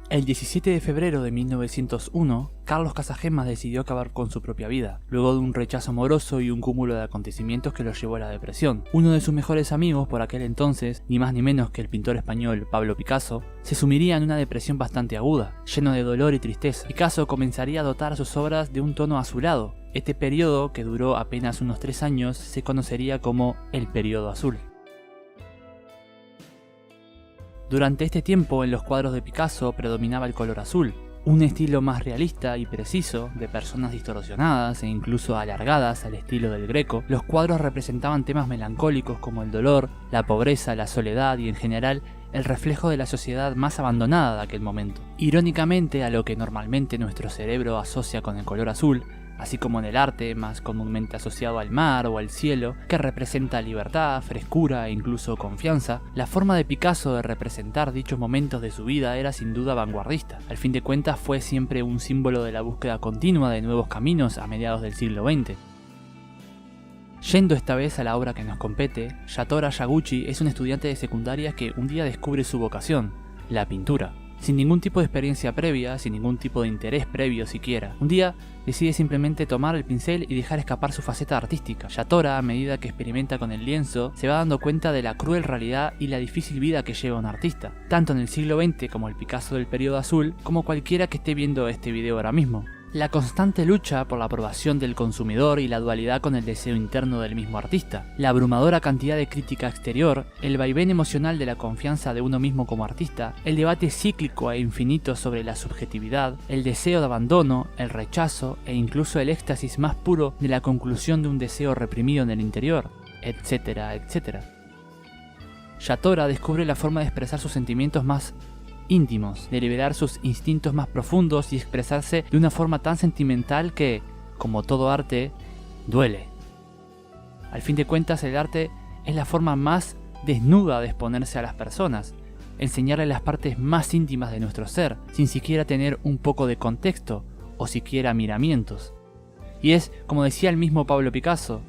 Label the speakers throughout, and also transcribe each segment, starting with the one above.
Speaker 1: El 17 de febrero de 1901, Carlos Casagemas decidió acabar con su propia vida, luego de un rechazo amoroso y un cúmulo de acontecimientos que lo llevó a la depresión. Uno de sus mejores amigos por aquel entonces, ni más ni menos que el pintor español Pablo Picasso, se sumiría en una depresión bastante aguda, lleno de dolor y tristeza. Picasso comenzaría a dotar sus obras de un tono azulado. Este periodo, que duró apenas unos 3 años, se conocería como el Periodo Azul. Durante este tiempo, en los cuadros de Picasso predominaba el color azul, un estilo más realista y preciso, de personas distorsionadas e incluso alargadas al estilo del Greco. Los cuadros representaban temas melancólicos como el dolor, la pobreza, la soledad y en general el reflejo de la sociedad más abandonada de aquel momento. Irónicamente, a lo que normalmente nuestro cerebro asocia con el color azul, así como en el arte, más comúnmente asociado al mar o al cielo, que representa libertad, frescura e incluso confianza, la forma de Picasso de representar dichos momentos de su vida era sin duda vanguardista. Al fin de cuentas fue siempre un símbolo de la búsqueda continua de nuevos caminos a mediados del siglo XX. Yendo esta vez a la obra que nos compete, Yatora Yaguchi es un estudiante de secundaria que un día descubre su vocación, la pintura. Sin ningún tipo de experiencia previa, sin ningún tipo de interés previo siquiera. Un día decide simplemente tomar el pincel y dejar escapar su faceta artística. Yatora, a medida que experimenta con el lienzo, se va dando cuenta de la cruel realidad y la difícil vida que lleva un artista, tanto en el siglo XX como el Picasso del Periodo Azul, como cualquiera que esté viendo este video ahora mismo. La constante lucha por la aprobación del consumidor y la dualidad con el deseo interno del mismo artista, la abrumadora cantidad de crítica exterior, el vaivén emocional de la confianza de uno mismo como artista, el debate cíclico e infinito sobre la subjetividad, el deseo de abandono, el rechazo e incluso el éxtasis más puro de la conclusión de un deseo reprimido en el interior, etcétera, etcétera. Yatora descubre la forma de expresar sus sentimientos más íntimos, de liberar sus instintos más profundos y expresarse de una forma tan sentimental que, como todo arte, duele. Al fin de cuentas, el arte es la forma más desnuda de exponerse a las personas, enseñarles las partes más íntimas de nuestro ser, sin siquiera tener un poco de contexto o siquiera miramientos. Y es, como decía el mismo Pablo Picasso,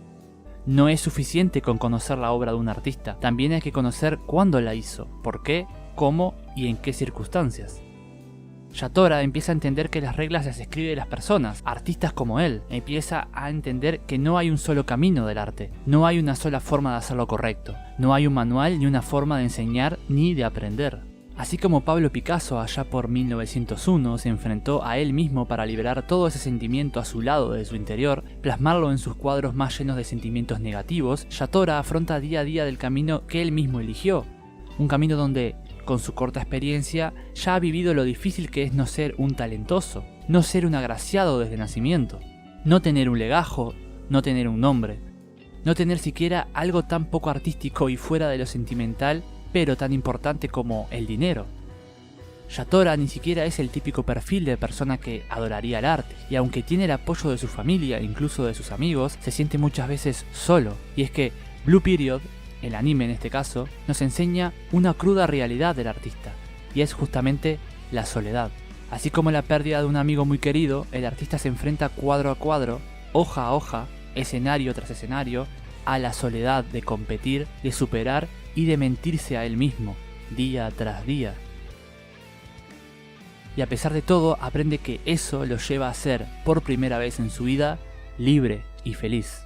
Speaker 1: no es suficiente con conocer la obra de un artista, también hay que conocer cuándo la hizo, por qué, cómo y en qué circunstancias. Yatora empieza a entender que las reglas las escribe las personas, artistas como él. Empieza a entender que no hay un solo camino del arte, no hay una sola forma de hacerlo correcto, no hay un manual ni una forma de enseñar ni de aprender. Así como Pablo Picasso allá por 1901 se enfrentó a él mismo para liberar todo ese sentimiento azulado de su interior, plasmarlo en sus cuadros más llenos de sentimientos negativos, Yatora afronta día a día del camino que él mismo eligió. Un camino donde, con su corta experiencia, ya ha vivido lo difícil que es no ser un talentoso, no ser un agraciado desde nacimiento, no tener un legajo, no tener un nombre, no tener siquiera algo tan poco artístico y fuera de lo sentimental, pero tan importante como el dinero. Yatora ni siquiera es el típico perfil de persona que adoraría el arte, y aunque tiene el apoyo de su familia e incluso de sus amigos, se siente muchas veces solo, y es que Blue Period, el anime en este caso, nos enseña una cruda realidad del artista, y es justamente la soledad. Así como la pérdida de un amigo muy querido, el artista se enfrenta cuadro a cuadro, hoja a hoja, escenario tras escenario, a la soledad de competir, de superar y de mentirse a él mismo, día tras día. Y a pesar de todo, aprende que eso lo lleva a ser, por primera vez en su vida, libre y feliz.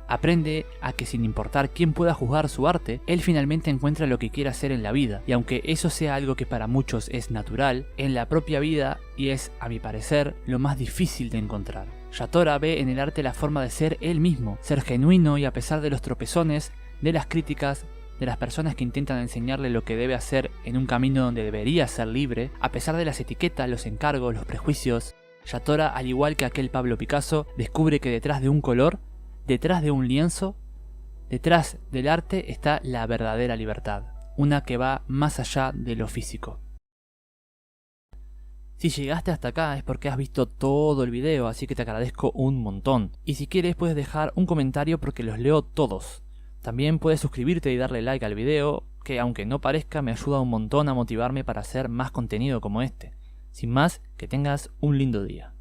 Speaker 1: Aprende a que sin importar quién pueda juzgar su arte, él finalmente encuentra lo que quiere hacer en la vida, y aunque eso sea algo que para muchos es natural, en la propia vida, y es, a mi parecer, lo más difícil de encontrar. Yatora ve en el arte la forma de ser él mismo, ser genuino y a pesar de los tropezones, de las críticas, de las personas que intentan enseñarle lo que debe hacer en un camino donde debería ser libre, a pesar de las etiquetas, los encargos, los prejuicios, Yatora, al igual que aquel Pablo Picasso, descubre que detrás de un color, detrás de un lienzo, detrás del arte está la verdadera libertad, una que va más allá de lo físico. Si llegaste hasta acá es porque has visto todo el video, así que te agradezco un montón. Y si quieres puedes dejar un comentario porque los leo todos. También puedes suscribirte y darle like al video, que aunque no parezca me ayuda un montón a motivarme para hacer más contenido como este. Sin más, que tengas un lindo día.